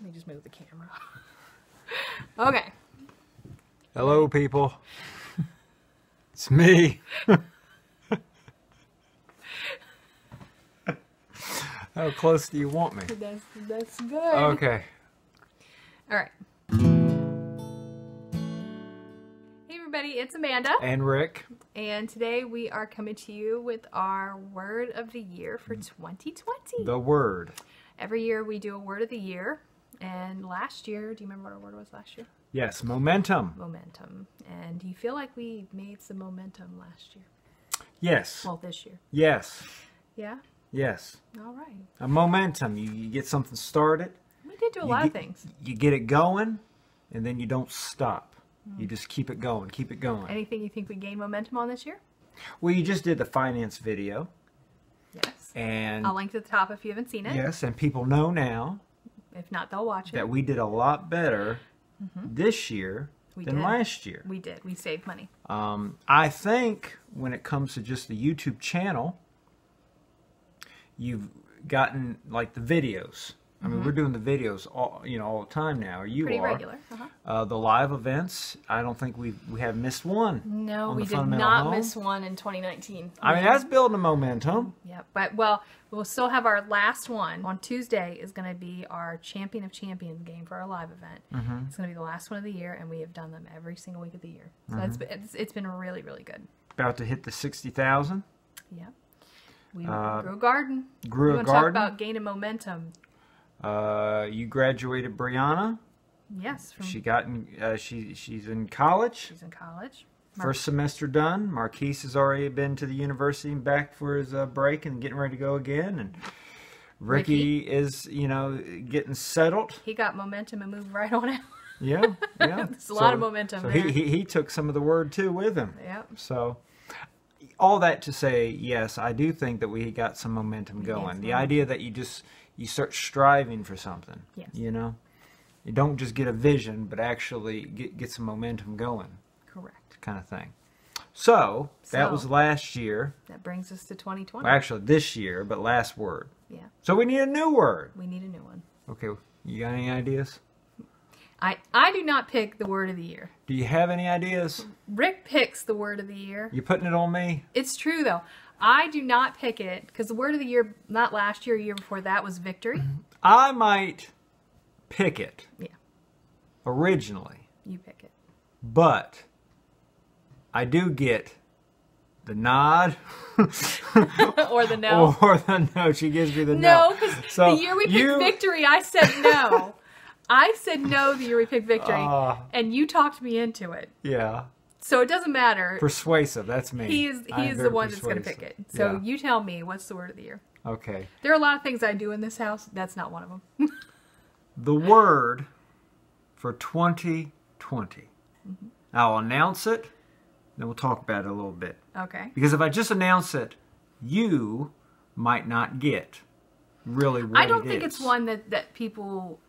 me just move the camera. Okay. Hello, people. It's me. How close do you want me? That's good. Okay. All right. Hey everybody, it's Amanda. And Rick. And today we are coming to you with our word of the year for 2020. The word. Every year we do a word of the year. And last year, do you remember what our word was last year? Yes, momentum. Momentum. And do you feel like we made some momentum last year? Yes. Well, this year. Yes. Yeah? Yes. All right. A momentum. You get something started. We did do a lot of things. You get it going, and then you don't stop. You just keep it going. Keep it going. Anything you think we gained momentum on this year? Well, you just did the finance video. Yes. And I'll link to the top if you haven't seen it. yes, and people know now If not, they'll watch it. that we did a lot better this year than last year. We did. We saved money. I think when it comes to just the YouTube channel, you've gotten like the videos. I mean, we're doing the videos all the time now. Or you Pretty are. regular. The live events, I don't think we have missed one. No, on we the did Fundamental not Home. miss one in 2019. I mean, that's building a momentum. Yeah, but well, we'll still have our last one on Tuesday. Is going to be our Champion of Champions game for our live event. It's going to be the last one of the year, and we have done them every single week of the year. So it's been really, really good. About to hit the 60,000. Yeah, we grew a garden. Grew we a want garden. to talk about gaining momentum. You graduated Brianna. Yes, She got in, she's in college. she's in college. First semester done. Marquise has already been to the university and back for his break and getting ready to go again. And Ricky is, getting settled. He got momentum and moved right on out. Yeah, yeah. There's a lot of momentum So there. he took some of the word too with him. Yep. So all that to say, yes, I do think that we got some momentum going. The idea that you start striving for something. Yes. You don't just get a vision, but actually get some momentum going. Correct. Kind of thing. So that was last year. That brings us to 2020. Well, actually, this year, but last word. Yeah. So we need a new word. We need a new one. Okay, you got any ideas? I do not pick the word of the year. Do you have any ideas? Rick picks the word of the year. You putting it on me? It's true, though. I do not pick it because the word of the year, not last year, year before that, was victory. I might pick it. Yeah. Originally. You pick it. But I do get the nod. Or the no. Or the no. She gives me the no. No, because the year we picked victory, I said no. I said no the year we picked victory, and you talked me into it. Yeah. So it doesn't matter. Persuasive, that's me. He is the one that's going to pick it. So you tell me, what's the word of the year? Okay. There are a lot of things I do in this house. That's not one of them. The word for 2020. I'll announce it, then we'll talk about it a little bit. Okay. Because if I just announce it, you might not get really what I don't think it's one that people...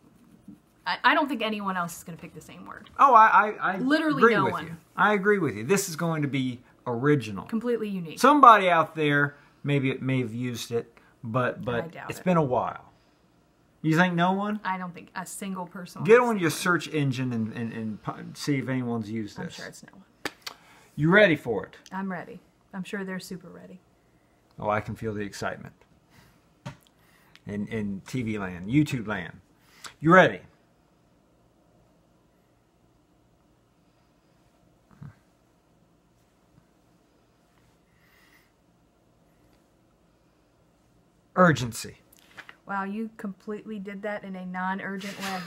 I don't think anyone else is going to pick the same word. Oh, I Literally agree no with one. you. I agree with you. This is going to be original. Completely unique. Somebody out there may have used it, but it's been a while. You think no one? I don't think a single person. Get on your search engine and see if anyone's used this. I'm sure it's no one. You ready for it? I'm ready. I'm sure they're super ready. Oh, I can feel the excitement. In TV land, YouTube land. You ready? Urgency. Wow, you completely did that in a non-urgent way.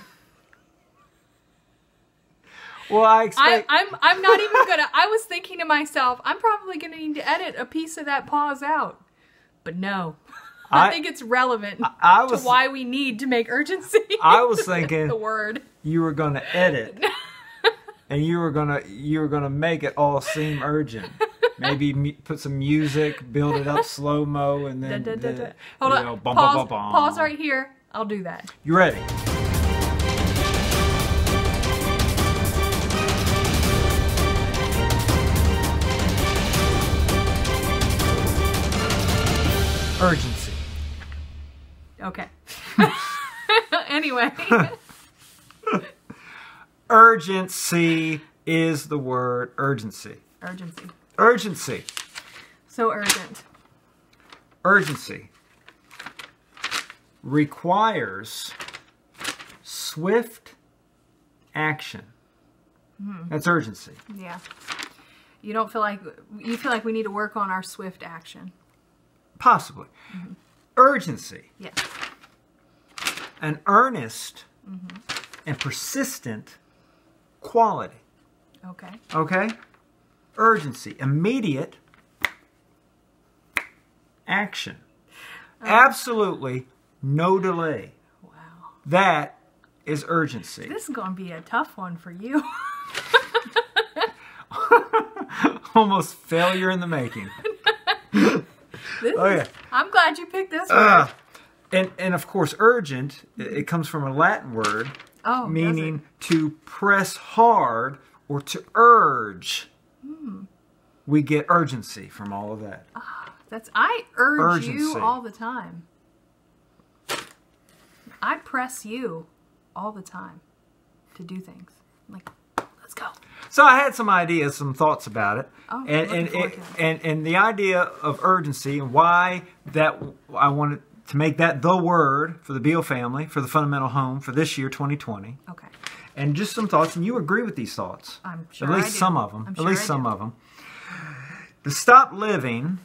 Well, I expect... I'm not even gonna... I was thinking to myself, I'm probably gonna need to edit a piece of that pause out. But no. I think it's relevant to why we need to make urgency. I was thinking the word. You were gonna edit. And you were gonna make it all seem urgent. Maybe put some music, build it up slow-mo, and then... Hold on. Pause right here. I'll do that. You ready? Urgency. Okay. Anyway. Urgency is the word. Urgency. Urgency. Urgency. So urgent. Urgency requires swift action. That's urgency. Yeah. You don't feel like you feel like we need to work on our swift action. Possibly. Urgency. Yes. An earnest and persistent quality. Okay. Okay? Urgency. Immediate action. Absolutely no delay. Wow. That is urgency. This is going to be a tough one for you. Almost failure in the making. I'm glad you picked this one. And of course, urgent, it comes from a Latin word meaning to press hard or to urge. We get urgency from all of that. I urge Urgency. you all the time. I press you all the time to do things. I'm like, let's go. So I had some ideas, some thoughts about it. Oh, and the idea of urgency and why that I wanted to make that the word for the Beal family, for the fundamental home for this year, 2020. Okay. And just some thoughts, and you agree with these thoughts. I'm sure At least I do. some of them. I'm At sure least I some do. of them. To stop living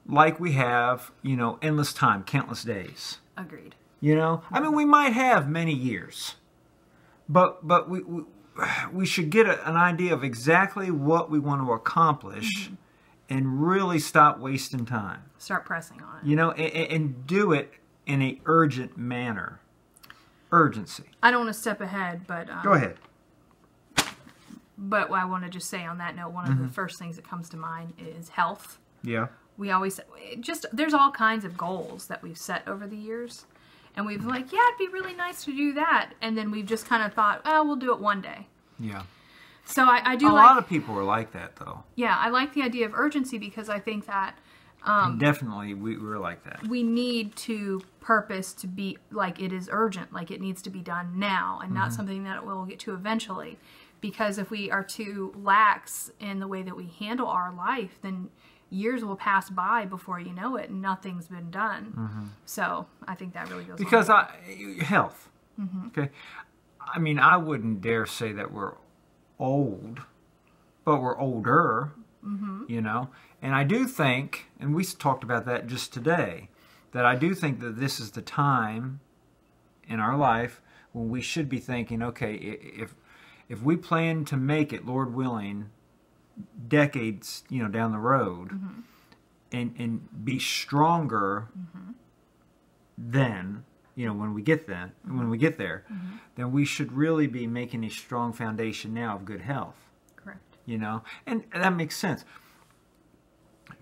like we have, endless time, countless days. Agreed. I mean, we might have many years, but we should get an idea of exactly what we want to accomplish and really stop wasting time. Start pressing on it. And do it in a urgent manner. Urgency. I don't want to step ahead, but... Go ahead. But I want to just say on that note, one of the first things that comes to mind is health. Yeah. We always... there's all kinds of goals that we've set over the years. And we've like, yeah, it'd be really nice to do that. And then we've just kind of thought, oh, we'll do it one day. Yeah. So I do a lot of people are like that, though. Yeah, I like the idea of urgency because I think that... definitely, we're like that. We need to purpose to be like it is urgent, like it needs to be done now, and not something that we'll get to eventually. Because if we are too lax in the way that we handle our life, then years will pass by before you know it, and nothing's been done. So I think that really goes because on. health. Okay, I mean, I wouldn't dare say that we're old, but we're older. And I do think, and we talked about that just today, that I do think that this is the time in our life when we should be thinking, okay, if we plan to make it, Lord willing, decades, down the road, and be stronger then, when we get there, then we should really be making a strong foundation now of good health. Correct. And that makes sense.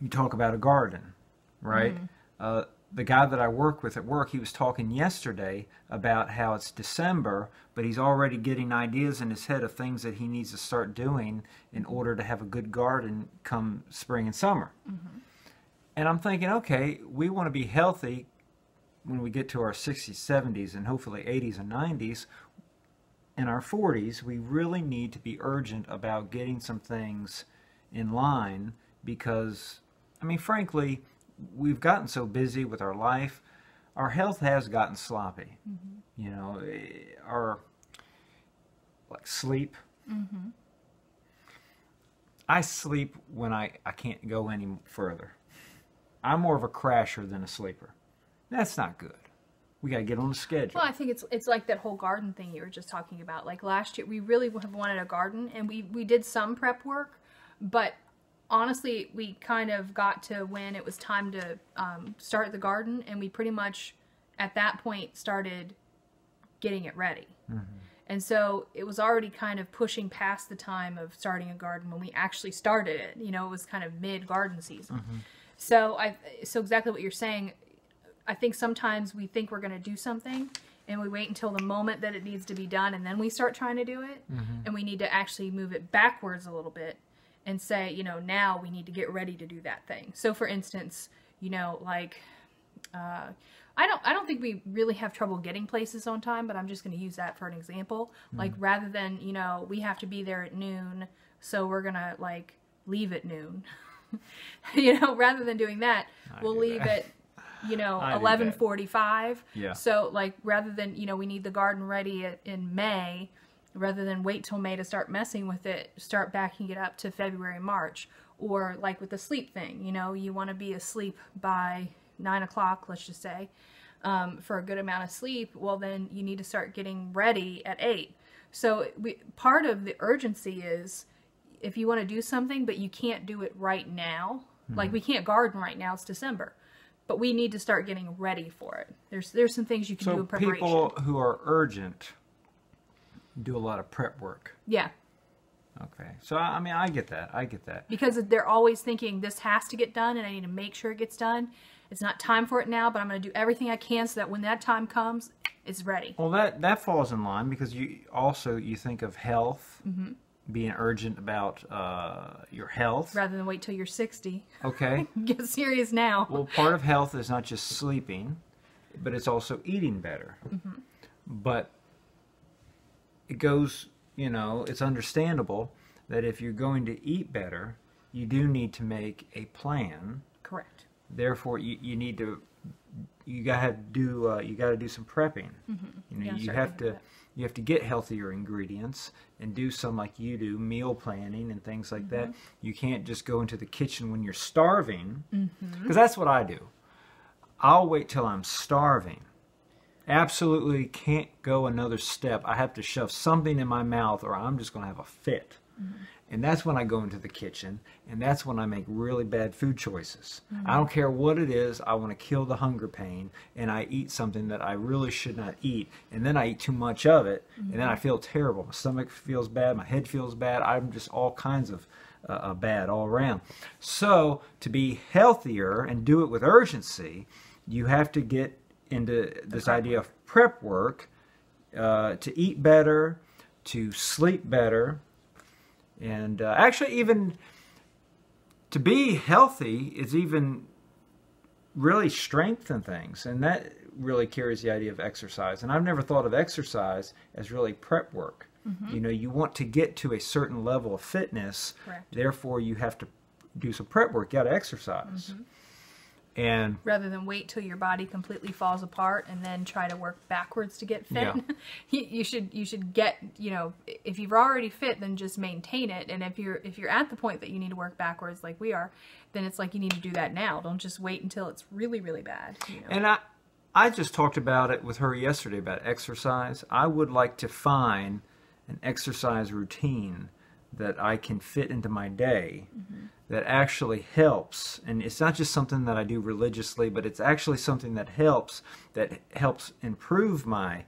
You talk about a garden, right? The guy that I work with at work, he was talking yesterday about how it's December, but he's already getting ideas in his head of things that he needs to start doing in order to have a good garden come spring and summer. And I'm thinking, okay, we want to be healthy when we get to our 60s, 70s, and hopefully 80s and 90s. In our 40s, we really need to be urgent about getting some things in line because, I mean, frankly, we've gotten so busy with our life, our health has gotten sloppy. Our sleep. I sleep when I can't go any further. I'm more of a crasher than a sleeper. That's not good. We got to get on the schedule. Well, I think it's like that whole garden thing you were just talking about. Like last year, we really have wanted a garden, and we did some prep work, but honestly, we kind of got to when it was time to start the garden, and we pretty much, at that point, started getting it ready. And so it was already kind of pushing past the time of starting a garden when we actually started it. It was kind of mid-garden season. So exactly what you're saying, I think sometimes we think we're going to do something, and we wait until the moment that it needs to be done, and then we start trying to do it. And we need to actually move it backwards a little bit and say, now we need to get ready to do that thing. So for instance, I don't think we really have trouble getting places on time, but I'm just going to use that for an example. Like, rather than, you know, we have to be there at noon, so we're going to, like, leave at noon. You know, rather than doing that, we'll leave at, you know, 11:45. Yeah. So, like, rather than, you know, we need the garden ready in May, rather than wait till May to start messing with it, start backing it up to February, March. Or, like, with the sleep thing, you know, you want to be asleep by 9 o'clock, let's just say, for a good amount of sleep. Well, then you need to start getting ready at 8. So part of the urgency is if you want to do something, but you can't do it right now. Like, we can't garden right now, it's December. But we need to start getting ready for it. There's some things you can do in preparation. So people who are urgent do a lot of prep work. Yeah. Okay. So, I mean, I get that. I get that. Because they're always thinking, this has to get done, and I need to make sure it gets done. It's not time for it now, but I'm going to do everything I can so that when that time comes, it's ready. Well, that falls in line because you think of health, being urgent about your health. Rather than wait till you're 60. Okay. Get serious now. Well, part of health is not just sleeping, but it's also eating better. But it goes, you know, it's understandable that if you're going to eat better, you do need to make a plan. Correct. Therefore, you need to, you gotta do some prepping. You know, you have to get healthier ingredients and do some, like you do, meal planning and things like that. You can't just go into the kitchen when you're starving, because that's what I do. I'll wait till I'm starving. Absolutely can't go another step. I have to shove something in my mouth or I'm just going to have a fit. And that's when I go into the kitchen, and that's when I make really bad food choices. I don't care what it is. I want to kill the hunger pain, and I eat something that I really should not eat, and then I eat too much of it, and then I feel terrible. My stomach feels bad. My head feels bad. I'm just all kinds of bad all around. So to be healthier and do it with urgency, you have to get into this idea of prep work, to eat better, to sleep better, and actually even to be healthy is even really strengthen things, and that really carries the idea of exercise. And I've never thought of exercise as really prep work. You know, you want to get to a certain level of fitness, therefore you have to do some prep work. You got to exercise. And rather than wait till your body completely falls apart and then try to work backwards to get fit, you should get, you know, if you're already fit, then just maintain it. And if you're at the point that you need to work backwards like we are, then it's like you need to do that now. Don't just wait until it's really, really bad. You know? And I just talked about it with her yesterday about exercise. I would like to find an exercise routine that I can fit into my day that actually helps. And it's not just something that I do religiously, but it's actually something that helps improve my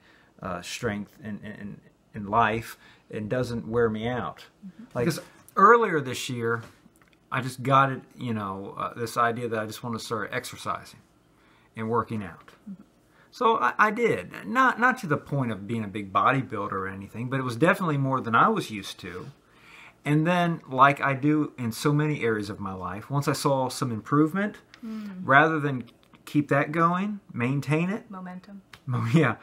strength in life and doesn't wear me out. Like, because earlier this year, I just got it, you know, this idea that I just want to start exercising and working out. So I did. Not to the point of being a big bodybuilder or anything, but it was definitely more than I was used to. And then, like I do in so many areas of my life, once I saw some improvement, rather than keep that going, maintain it. Momentum. Yeah.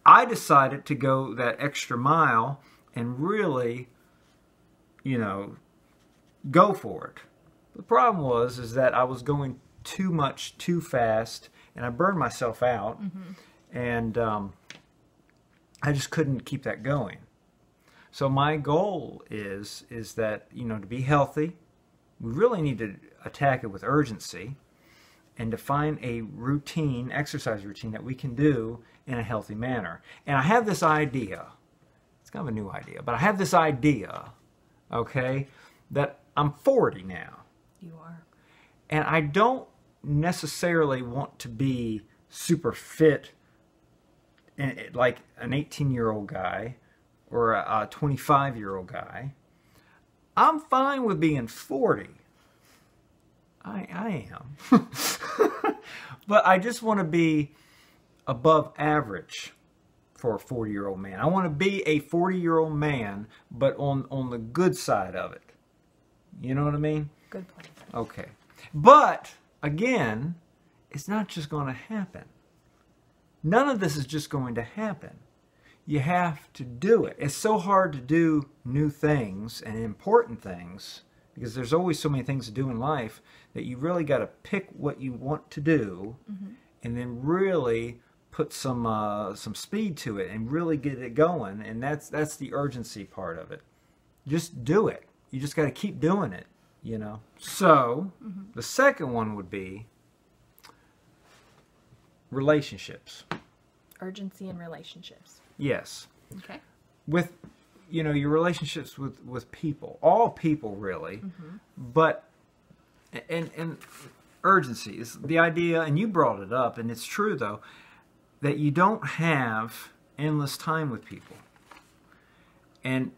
I decided to go that extra mile and really, you know, go for it. The problem is that I was going too much, too fast, and I burned myself out, and I just couldn't keep that going. So my goal is that, you know, to be healthy, we really need to attack it with urgency and to find a routine, exercise routine that we can do in a healthy manner. And I have this idea, it's kind of a new idea, but I have this idea, okay, that I'm 40 now. You are. And I don't necessarily want to be super fit, like an 18-year-old guy or a 25-year-old guy. I'm fine with being 40. I am. But I just want to be above average for a 40-year-old man. I want to be a 40-year-old man, but on the good side of it. You know what I mean? Good point. Okay. But, again, it's not just going to happen. none of this is just going to happen. You have to do it. It's so hard to do new things and important things because there's always so many things to do in life that you really got to pick what you want to do and then really put some speed to it and really get it going. And that's the urgency part of it. Just do it. You just got to keep doing it, you know. So the second one would be relationships. Urgency in relationships. Yes. Okay. With, you know, your relationships with people, all people really, but, and urgency is the idea, and you brought it up, and it's true though, that you don't have endless time with people. And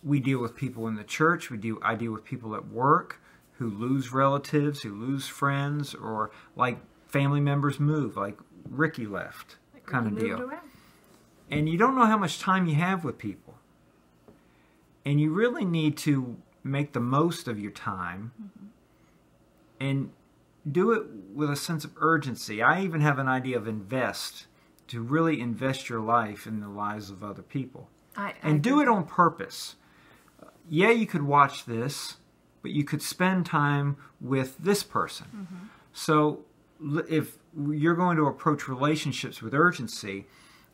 we deal with people in the church, I deal with people at work who lose relatives, who lose friends, or like family members move, like Ricky left, like kind of deal. And you don't know how much time you have with people. And you really need to make the most of your time and do it with a sense of urgency. I even have an idea of invest, to really invest your life in the lives of other people. And do it on purpose. Yeah, you could watch this, but you could spend time with this person. So if you're going to approach relationships with urgency,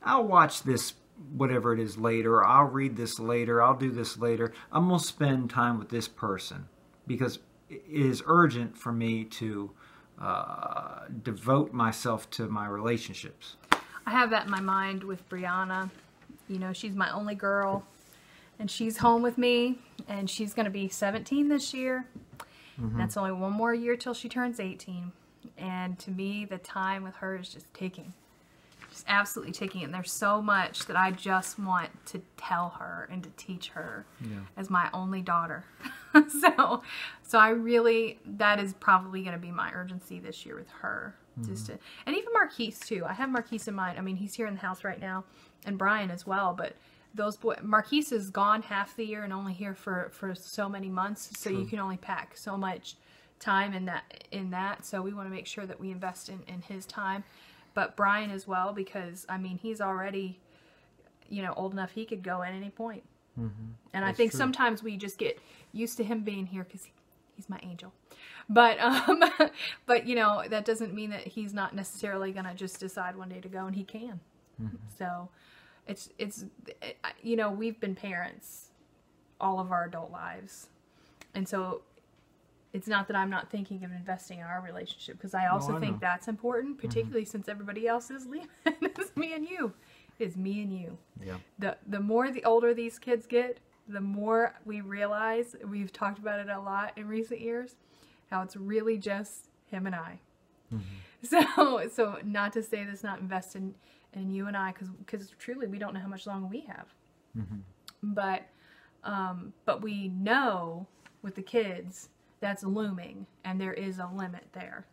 I'll watch this, whatever it is, later. I'll read this later. I'll do this later. I'm going to spend time with this person because it is urgent for me to devote myself to my relationships. I have that in my mind with Brianna. You know, she's my only girl, and she's home with me, and she's going to be 17 this year. That's only one more year till she turns 18. And to me, the time with her is just ticking. Just absolutely ticking. And there's so much that I just want to tell her and to teach her as my only daughter. So I really, that is probably going to be my urgency this year with her. Just to, and even Marquise too. I have Marquise in mind. I mean, he's here in the house right now, and Brian as well. But those boys, Marquise is gone half the year and only here for so many months. So you can only pack so much time in that. So we want to make sure that we invest in his time. But Brian as well, because I mean, he's already, you know, old enough he could go at any point. And I think sometimes we just get used to him being here because he's my angel. But but you know, that doesn't mean that he's not necessarily gonna just decide one day to go, and he can. So it's you know, we've been parents all of our adult lives, and so it's not that I'm not thinking of investing in our relationship, because I also think that's important, particularly since everybody else is leaving. It's me and you. It's me and you. Yeah. The more the older these kids get, the more we realize, we've talked about it a lot in recent years, how it's really just him and I. So not to say this, not invest in you and I, because truly we don't know how much longer we have. But we know with the kids that's looming, and there is a limit there.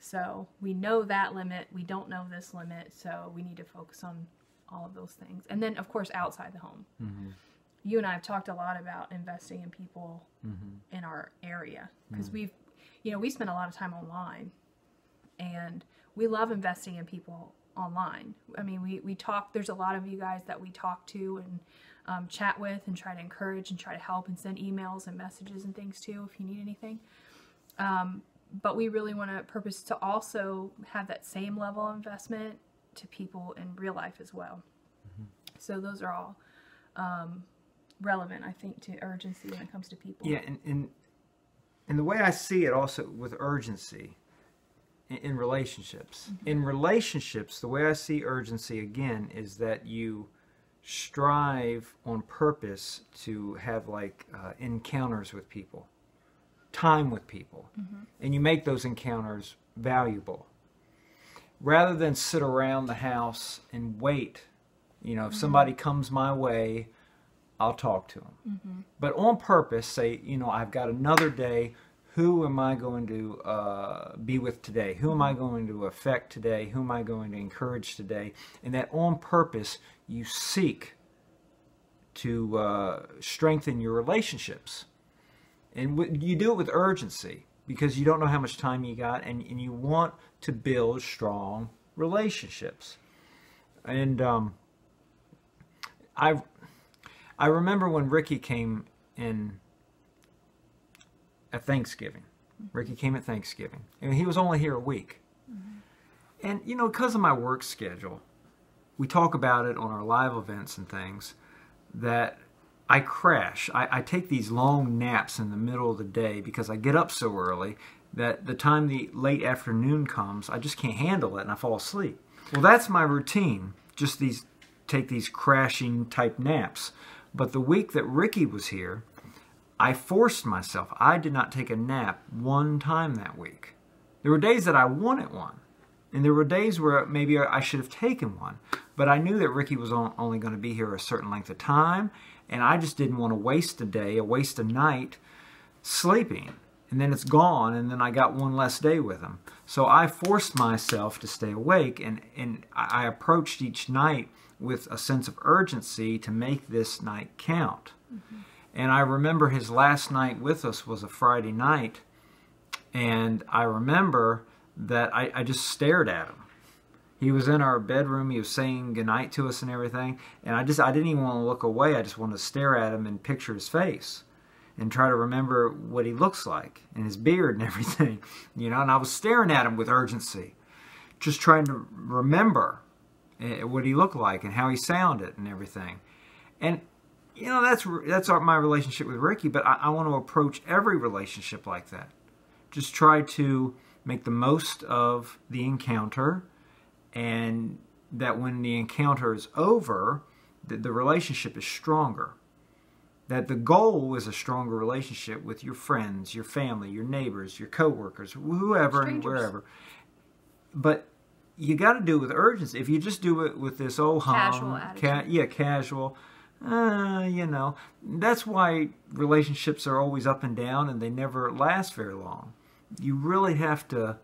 So we know that limit. We don't know this limit, so we need to focus on all of those things. And then, of course, outside the home. You and I have talked a lot about investing in people in our area, because we spend a lot of time online, and we love investing in people online. I mean, we talk, there's a lot of you guys that we talk to and chat with and try to encourage and try to help and send emails and messages and things too if you need anything. But we really want to purpose to also have that same level of investment to people in real life as well. So those are all relevant, I think, to urgency when it comes to people. Yeah, and the way I see it also with urgency in relationships. In relationships, the way I see urgency, again, is that you strive on purpose to have like encounters with people, time with people, and you make those encounters valuable. Rather than sit around the house and wait, you know, if somebody comes my way, I'll talk to them. But on purpose, say, you know, I've got another day. Who am I going to be with today? Who am I going to affect today? Who am I going to encourage today? And that on purpose, you seek to strengthen your relationships. And you do it with urgency, because you don't know how much time you got, and you want to build strong relationships. And I remember when Ricky came in at Thanksgiving. Ricky came at Thanksgiving, and he was only here a week. And, you know, because of my work schedule, we talk about it on our live events and things, that I crash. I take these long naps in the middle of the day because I get up so early that the time the late afternoon comes, I just can't handle it and I fall asleep. Well, that's my routine, just take these crashing type naps. But the week that Ricky was here, I forced myself. I did not take a nap one time that week. There were days that I wanted one. And there were days where maybe I should have taken one. But I knew that Ricky was only going to be here a certain length of time. And I just didn't want to waste a day, waste a night sleeping. And then it's gone, and then I got one less day with him. So I forced myself to stay awake, and I approached each night with a sense of urgency to make this night count. And I remember his last night with us was a Friday night, and I remember that I just stared at him. He was in our bedroom, he was saying goodnight to us and everything, and I didn't even want to look away. I just wanted to stare at him and picture his face and try to remember what he looks like and his beard and everything, you know. And I was staring at him with urgency, just trying to remember what he looked like and how he sounded and everything. And you know, that's my relationship with Ricky, but I want to approach every relationship like that. Just try to make the most of the encounter, and that when the encounter is over, the relationship is stronger. That the goal is a stronger relationship with your friends, your family, your neighbors, your coworkers, whoever and wherever. But you got to do it with urgency. If you just do it with this old casual attitude. Casual, you know, that's why relationships are always up and down and they never last very long. You really have to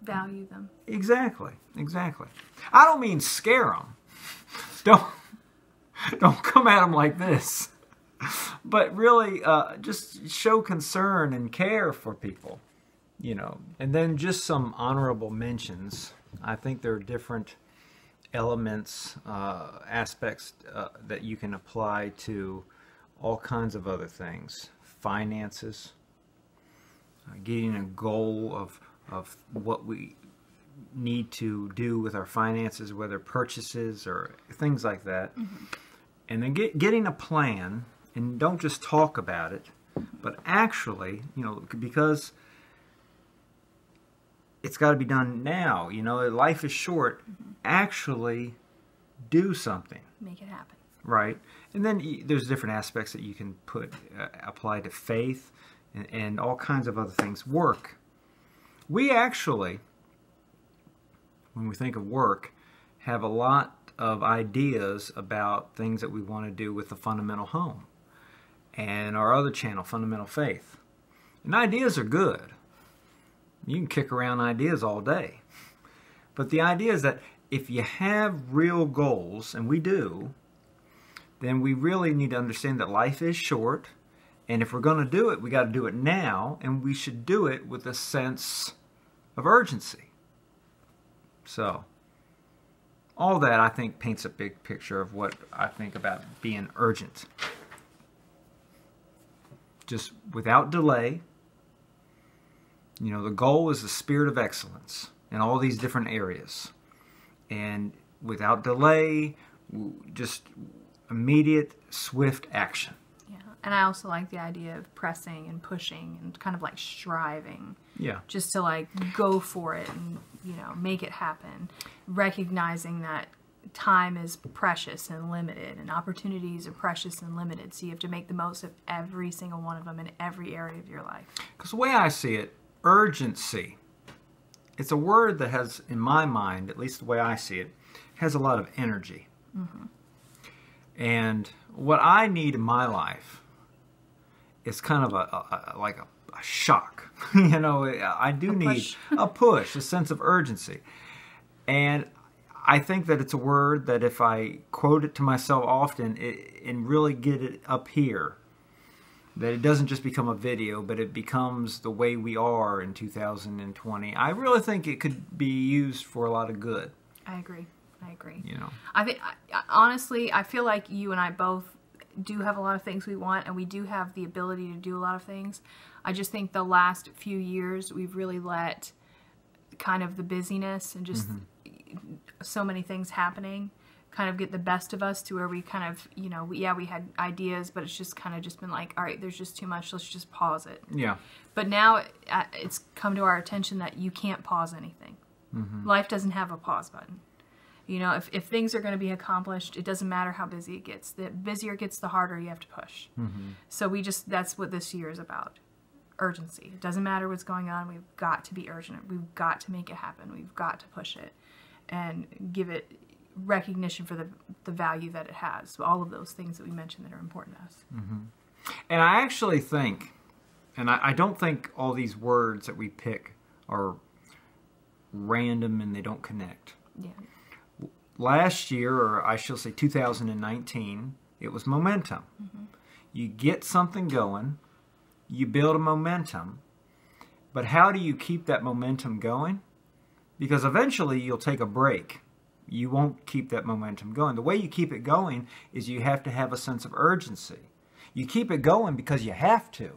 value them. Exactly. I don't mean scare them. Don't come at them like this. But really, just show concern and care for people, you know. And then just some honorable mentions. I think there are different elements, aspects that you can apply to all kinds of other things. Finances, getting a goal of what we need to do with our finances, whether purchases or things like that. And then getting a plan. And don't just talk about it, but actually, you know, because it's got to be done now. You know, life is short. Actually do something. Make it happen. Right. And then there's different aspects that you can apply to faith and all kinds of other things. Work. We actually, when we think of work, have a lot of ideas about things that we want to do with the fundamental home. And our other channel, Fundamental Faith. And ideas are good. You can kick around ideas all day. But the idea is that if you have real goals, and we do, then we really need to understand that life is short. And if we're going to do it, we got to do it now. And we should do it with a sense of urgency. So, all that, I think, paints a big picture of what I think about being urgent. Just without delay. You know, the goal is the spirit of excellence in all these different areas. And without delay, just immediate, swift action. Yeah, and I also like the idea of pressing and pushing and kind of like striving. Yeah. Just to like go for it and, you know, make it happen. Recognizing that time is precious and limited, and opportunities are precious and limited, so you have to make the most of every single one of them in every area of your life. Because the way I see it, urgency, it's a word that has, in my mind, at least the way I see it, has a lot of energy. And what I need in my life is kind of like a shock. You know, I do need a push, a sense of urgency. And I think that it's a word that if I quote it to myself often and really get it up here, that it doesn't just become a video, but it becomes the way we are in 2020. I really think it could be used for a lot of good. I agree. I agree. You know, I think honestly, I feel like you and I both do have a lot of things we want, and we do have the ability to do a lot of things. I just think the last few years we've really let kind of the busyness and just so many things happening kind of get the best of us to where we kind of, you know, we had ideas, but it's just kind of just been like, all right, there's just too much, let's just pause it. Yeah. But now it's come to our attention that you can't pause anything. Life doesn't have a pause button. You know, if things are going to be accomplished, it doesn't matter how busy it gets. The busier it gets, the harder you have to push. So that's what this year is about. Urgency. It doesn't matter what's going on. We've got to be urgent. We've got to make it happen. We've got to push it and give it recognition for the value that it has. All of those things that we mentioned that are important to us. And I actually think, and I don't think all these words that we pick are random and they don't connect. Yeah. Last year, or I shall say 2019, it was momentum. You get something going, you build a momentum, but how do you keep that momentum going? Because eventually you'll take a break. You won't keep that momentum going. The way you keep it going is you have to have a sense of urgency. You keep it going because you have to.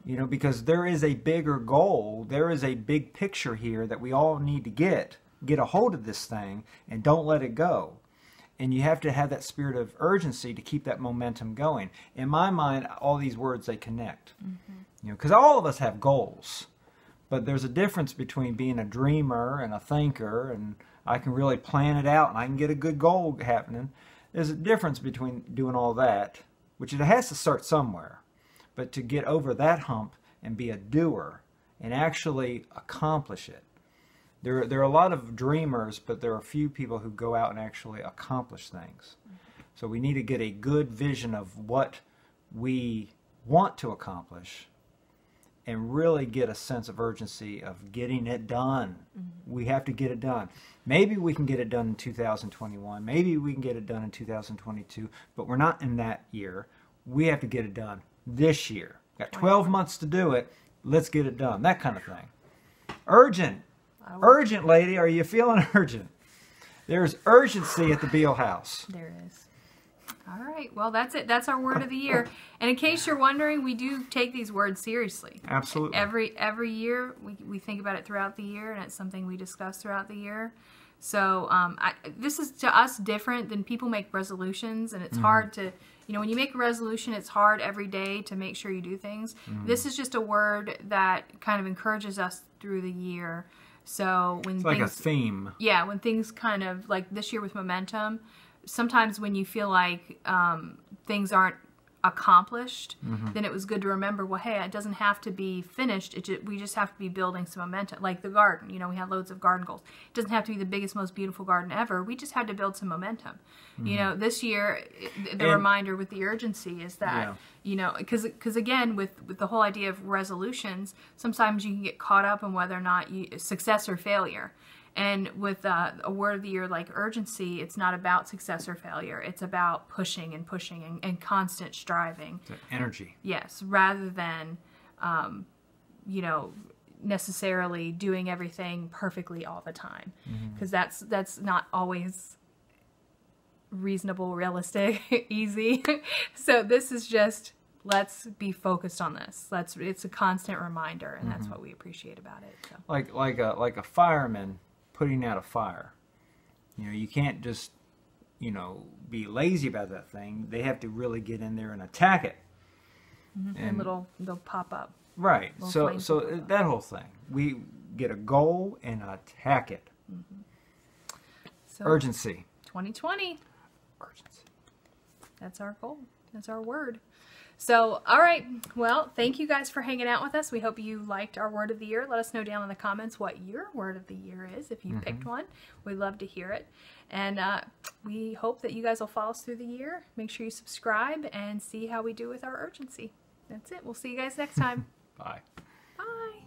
You know, because there is a bigger goal. There is a big picture here that we all need to get a hold of this thing and don't let it go. And you have to have that spirit of urgency to keep that momentum going. In my mind, all these words, they connect. You know, because all of us have goals. But there's a difference between being a dreamer and a thinker, and I can really plan it out and I can get a good goal happening. There's a difference between doing all that, which it has to start somewhere. But to get over that hump and be a doer and actually accomplish it. There are a lot of dreamers, but there are a few people who go out and actually accomplish things. So we need to get a good vision of what we want to accomplish and really get a sense of urgency of getting it done. We have to get it done. Maybe we can get it done in 2021. Maybe we can get it done in 2022, but we're not in that year. We have to get it done this year. Got 12 months to do it. Let's get it done. That kind of thing. Urgent. Urgent, lady. Are you feeling urgent? There's urgency at the Beal House. There is. All right. Well, that's it. That's our word of the year. And in case you're wondering, we do take these words seriously. Absolutely. Every year, we think about it throughout the year, and it's something we discuss throughout the year. So this is, to us, different than people make resolutions, and it's hard to, you know, when you make a resolution, it's hard every day to make sure you do things. This is just a word that kind of encourages us through the year. So when it's like a theme. Yeah, when things kind of, like this year with momentum, sometimes when you feel like things aren't accomplished, then it was good to remember, well, hey, it doesn't have to be finished. We just have to be building some momentum. Like the garden, you know, we had loads of garden goals. It doesn't have to be the biggest, most beautiful garden ever. We just had to build some momentum. You know, this year, the reminder with the urgency is that, you know, because again, with the whole idea of resolutions, sometimes you can get caught up in whether or not success or failure. And with a word of the year like urgency, it's not about success or failure. It's about pushing and pushing and constant striving. It's energy. Yes, rather than, you know, necessarily doing everything perfectly all the time. Because that's not always reasonable, realistic, easy. So this is just, let's be focused on this. It's a constant reminder, and that's what we appreciate about it. So. Like a fireman putting out a fire. You know, you can't just, you know, be lazy about that thing. They have to really get in there and attack it. And they'll pop up. Right. So that whole thing. We get a goal and attack it. So, urgency. 2020. Urgency. That's our goal. That's our word. So, all right. Well, thank you guys for hanging out with us. We hope you liked our word of the year. Let us know down in the comments what your word of the year is, if you picked one. We'd love to hear it. And we hope that you guys will follow us through the year. Make sure you subscribe and see how we do with our urgency. That's it. We'll see you guys next time. Bye. Bye.